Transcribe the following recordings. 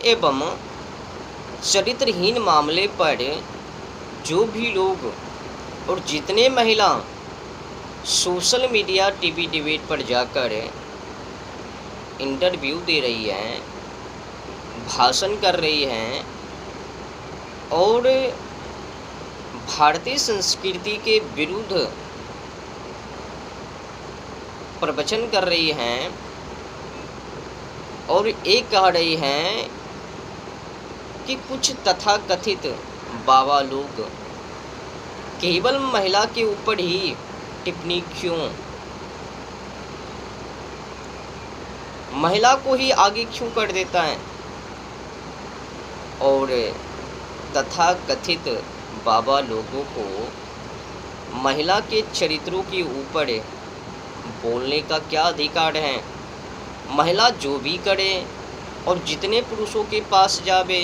एवं चरित्रहीन मामले पर जो भी लोग और जितने महिला सोशल मीडिया टीवी डिबेट पर जाकर इंटरव्यू दे रही हैं, भाषण कर रही हैं और भारतीय संस्कृति के विरुद्ध प्रवचन कर रही हैं और एक कह रही हैं कि कुछ तथाकथित बाबा लोग केवल महिला के ऊपर ही टिप्पणी क्यों, महिला को ही आगे क्यों कर देता है। और तथाकथित बाबा लोगों को महिला के चरित्रों के ऊपर बोलने का क्या अधिकार है। महिला जो भी करे और जितने पुरुषों के पास जावे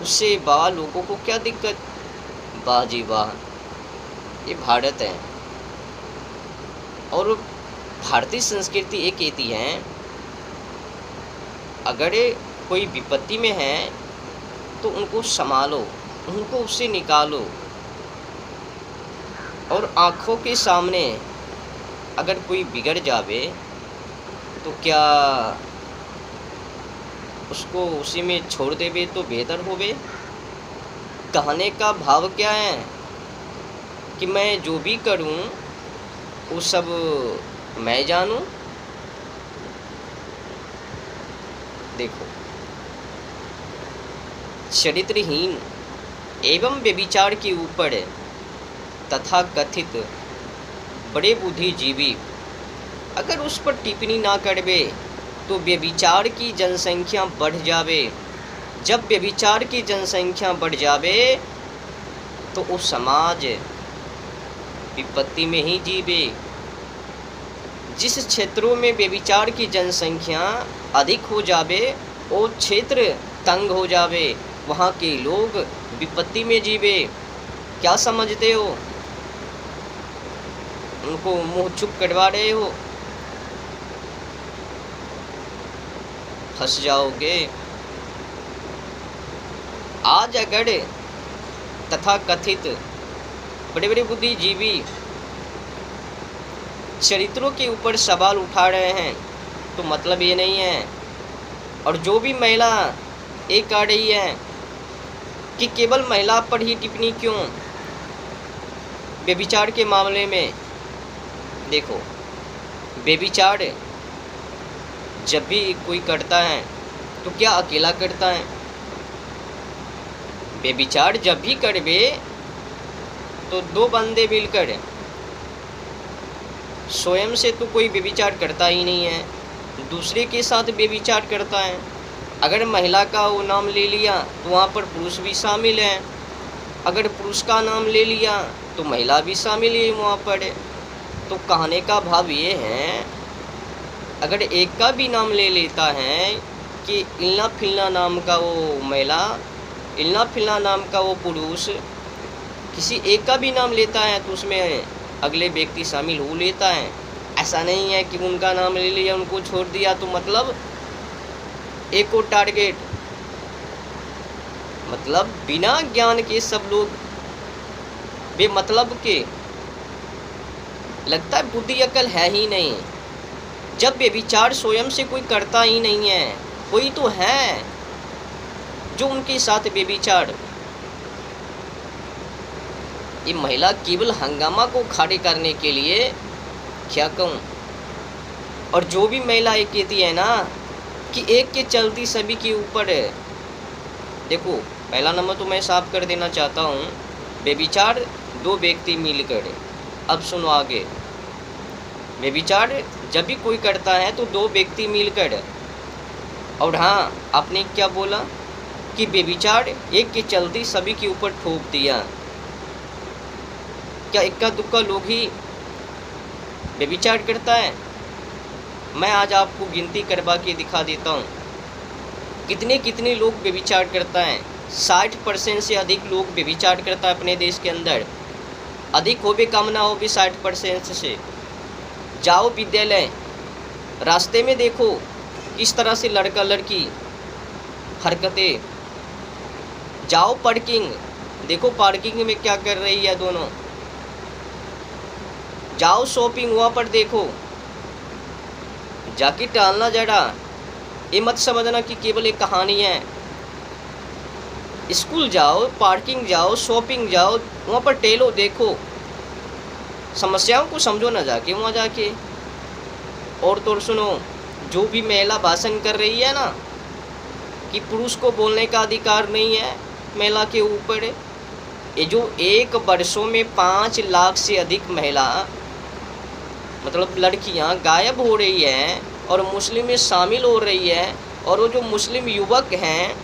उससे बाबा लोगों को क्या दिक्कत। वाह जी वाह, ये भारत है। और भारतीय संस्कृति ये कहती है अगर कोई विपत्ति में है तो उनको संभालो, उनको उससे निकालो। और आँखों के सामने अगर कोई बिगड़ जावे तो क्या उसको उसी में छोड़ देवे तो बेहतर होवे। कहने का भाव क्या है कि मैं जो भी करूं वो सब मैं जानूं। देखो, चरित्रहीन एवं व्यभिचार के ऊपर तथाकथित बड़े बुद्धिजीवी अगर उस पर टिप्पणी ना करवे तो व्यभिचार की जनसंख्या बढ़ जावे। जब व्यभिचार की जनसंख्या बढ़ जावे तो वो समाज विपत्ति में ही जीवे। जिस क्षेत्रों में व्यभिचार की जनसंख्या अधिक हो जावे वो क्षेत्र तंग हो जावे, वहाँ के लोग विपत्ति में जीवे। क्या समझते हो? उनको मुंह चुप करवा रहे हो, फंस जाओगे। आज अगर तथाकथित बड़े बड़े बुद्धिजीवी चरित्रों के ऊपर सवाल उठा रहे हैं तो मतलब ये नहीं है। और जो भी महिला ये कह रही है कि केवल महिला पर ही टिप्पणी क्यों व्यभिचार के मामले में। देखो, व्यभिचार जब भी कोई करता है तो क्या अकेला करता है? व्यभिचार जब भी करवे तो दो बंदे मिलकर, स्वयं से तो कोई व्यभिचार करता ही नहीं है, दूसरे के साथ व्यभिचार करता है। अगर महिला का वो नाम ले लिया तो वहाँ पर पुरुष भी शामिल है, अगर पुरुष का नाम ले लिया तो महिला भी शामिल है वहाँ पर। तो कहने का भाव ये है अगर एक का भी नाम ले लेता है कि इल्ना फिल्ना नाम का वो महिला, इल्ना फिल्ना नाम का वो पुरुष, किसी एक का भी नाम लेता है तो उसमें अगले व्यक्ति शामिल हो लेता है। ऐसा नहीं है कि उनका नाम ले लिया उनको छोड़ दिया तो मतलब एक को टारगेट। मतलब बिना ज्ञान के सब लोग बेमतलब के, लगता है बुद्धि अकल है ही नहीं। जब व्यभिचार स्वयं से कोई करता ही नहीं है, कोई तो है जो उनके साथ व्यभिचार। ये महिला केवल हंगामा को खड़े करने के लिए क्या कहूँ। और जो भी महिला ये कहती है ना कि एक के चलती सभी के ऊपर, देखो पहला नंबर तो मैं साफ कर देना चाहता हूँ, व्यभिचार दो व्यक्ति मिलकर। अब सुनो आगे, व्यभिचार जब भी कोई करता है तो दो व्यक्ति मिलकर। और हाँ, आपने क्या बोला कि व्यभिचार एक के चलती सभी के ऊपर ठोक दिया। क्या इक्का दुक्का लोग ही व्यभिचार करता है? मैं आज आपको गिनती करवा के दिखा देता हूँ कितने कितने लोग व्यभिचार करता है। 60% से अधिक लोग व्यभिचार करता है अपने देश के अंदर। अधिक हो भी कम ना हो भी 60% से। जाओ विद्यालय, रास्ते में देखो किस तरह से लड़का लड़की हरकतें। जाओ पार्किंग, देखो पार्किंग में क्या कर रही है दोनों। जाओ शॉपिंग, वहाँ पर देखो। जाके टालना जरा, ये मत समझना कि केवल एक कहानी है। स्कूल जाओ, पार्किंग जाओ, शॉपिंग जाओ, वहाँ पर टेलो, देखो, समस्याओं को समझो ना जाके वहाँ जाके। और तो सुनो, जो भी महिला भाषण कर रही है ना कि पुरुष को बोलने का अधिकार नहीं है महिला के ऊपर, ये जो 1 वर्षों में 5 लाख से अधिक महिला मतलब लड़कियां गायब हो रही हैं और मुस्लिम में शामिल हो रही है, और वो जो मुस्लिम युवक हैं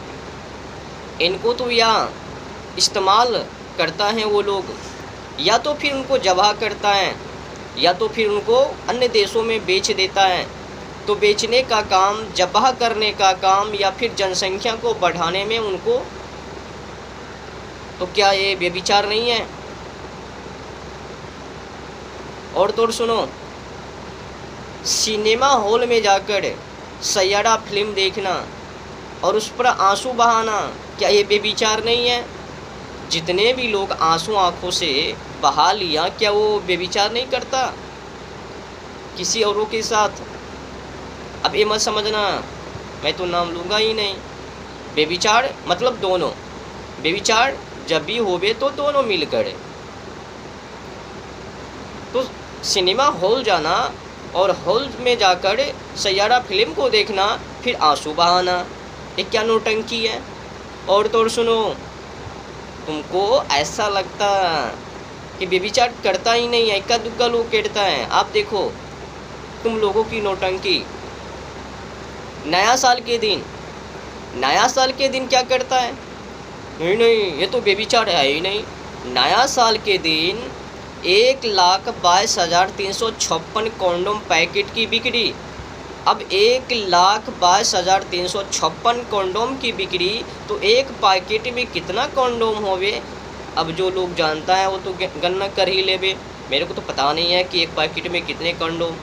इनको तो या इस्तेमाल करता है वो लोग, या तो फिर उनको जबह करता है, या तो फिर उनको अन्य देशों में बेच देता है। तो बेचने का काम, जबह करने का काम, या फिर जनसंख्या को बढ़ाने में उनको, तो क्या ये व्यभिचार नहीं है? और तो सुनो, सिनेमा हॉल में जाकर सैयारा फिल्म देखना और उस पर आंसू बहाना, क्या ये व्यभिचार नहीं है? जितने भी लोग आंसू आंखों से बहा लिया, क्या वो व्यभिचार नहीं करता किसी औरों के साथ? अब ये मत समझना, मैं तो नाम लूँगा ही नहीं। व्यभिचार मतलब दोनों, व्यभिचार जब भी होवे तो दोनों मिलकर। तो सिनेमा हॉल जाना और हॉल में जाकर सैयारा फिल्म को देखना, फिर आंसू बहाना, ये क्या नौटंकी है? और तो सुनो, तुमको ऐसा लगता कि व्यभिचार करता ही नहीं है, इक्का दुक्का लोग कहता है। आप देखो तुम लोगों की नौटंकी। नया साल के दिन क्या करता है? नहीं, ये तो व्यभिचार है ही नहीं। नया साल के दिन 1,22,356 कॉन्डोम पैकेट की बिक्री। अब 1,22,356 कॉन्डोम की बिक्री, तो एक पैकेट में कितना कॉन्डोम होवे? अब जो लोग जानता है वो तो गणना कर ही लेवे, मेरे को तो पता नहीं है कि एक पैकेट में कितने कंडोम।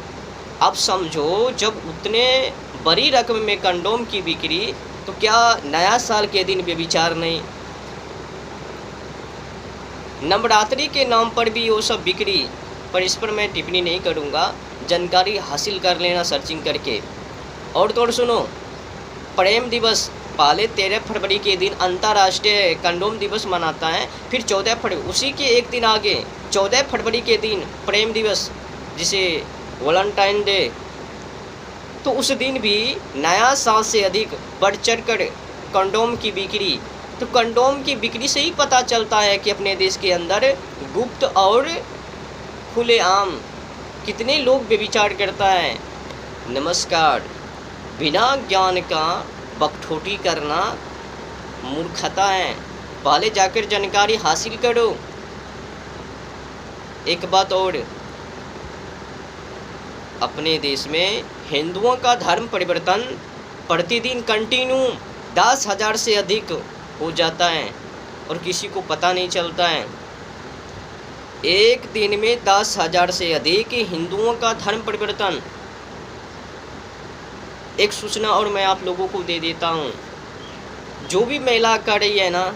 अब समझो, जब उतने बड़ी रकम में कंडोम की बिक्री, तो क्या नया साल के दिन व्यभिचार नहीं? नवरात्रि के नाम पर भी वो सब बिक्री, पर इस पर मैं टिप्पणी नहीं करूँगा, जानकारी हासिल कर लेना सर्चिंग करके। और तो सुनो, प्रेम दिवस पहले 13 फरवरी के दिन अंतर्राष्ट्रीय कंडोम दिवस मनाता है, फिर 14 फरवरी, उसी के एक दिन आगे 14 फरवरी के दिन प्रेम दिवस, जिसे वैलेंटाइन डे, तो उस दिन भी नया साल से अधिक बढ़ चढ़ कर कंडोम की बिक्री। तो कंडोम की बिक्री से ही पता चलता है कि अपने देश के अंदर गुप्त और खुलेआम कितने लोग व्यभिचार करता है। नमस्कार, बिना ज्ञान का बकठोटी करना मूर्खता है, पहले जाकर जानकारी हासिल करो। एक बात और, अपने देश में हिंदुओं का धर्म परिवर्तन प्रतिदिन कंटिन्यू 10,000 से अधिक हो जाता है और किसी को पता नहीं चलता है। एक दिन में 10,000 से अधिक हिंदुओं का धर्म परिवर्तन। एक सूचना और मैं आप लोगों को दे देता हूँ, जो भी महिला कर रही है ना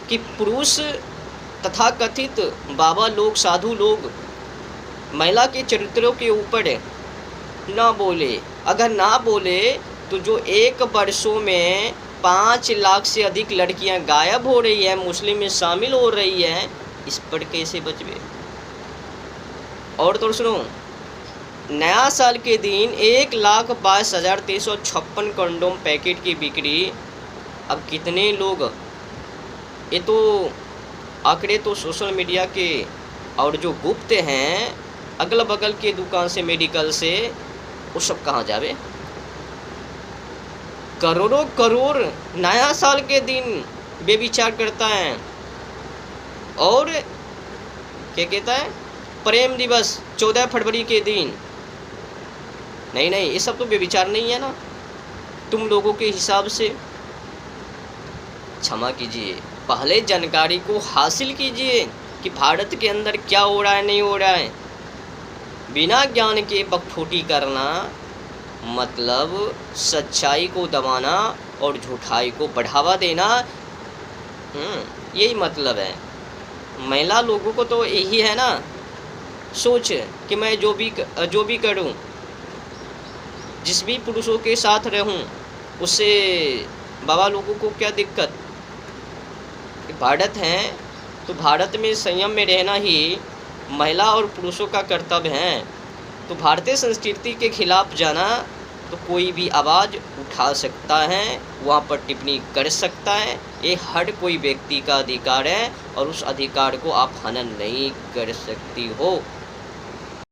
कि पुरुष तथाकथित बाबा लोग, साधु लोग महिला के चरित्रों के ऊपर ना बोले, अगर ना बोले तो जो 1 वर्षों में 5 लाख से अधिक लड़कियां गायब हो रही है, मुस्लिम में शामिल हो रही है, इस पर कैसे बचवे? और तो सुनो, नया साल के दिन 1,22,356 कंडोम पैकेट की बिक्री। अब कितने लोग, ये तो आंकड़े तो सोशल मीडिया के और जो गुप्त हैं अगल बगल के दुकान से, मेडिकल से, वो सब कहाँ जावे? करोड़ों करोड़ नया साल के दिन व्यभिचार करता है। और क्या कहता है? प्रेम दिवस 14 फरवरी के दिन। नहीं, ये सब तो व्यभिचार नहीं है ना तुम लोगों के हिसाब से। क्षमा कीजिए, पहले जानकारी को हासिल कीजिए कि भारत के अंदर क्या हो रहा है, नहीं हो रहा है। बिना ज्ञान के बकठोटी करना मतलब सच्चाई को दबाना और झूठाई को बढ़ावा देना। यही मतलब है। महिला लोगों को तो यही है ना सोच कि मैं जो भी करूं, जिस भी पुरुषों के साथ रहूं, उससे बाबा लोगों को क्या दिक्कत। भारत है तो भारत में संयम में रहना ही महिला और पुरुषों का कर्तव्य है। तो भारतीय संस्कृति के खिलाफ जाना तो कोई भी आवाज़ उठा सकता है, वहाँ पर टिप्पणी कर सकता है। ये हर कोई व्यक्ति का अधिकार है और उस अधिकार को आप हनन नहीं कर सकती हो।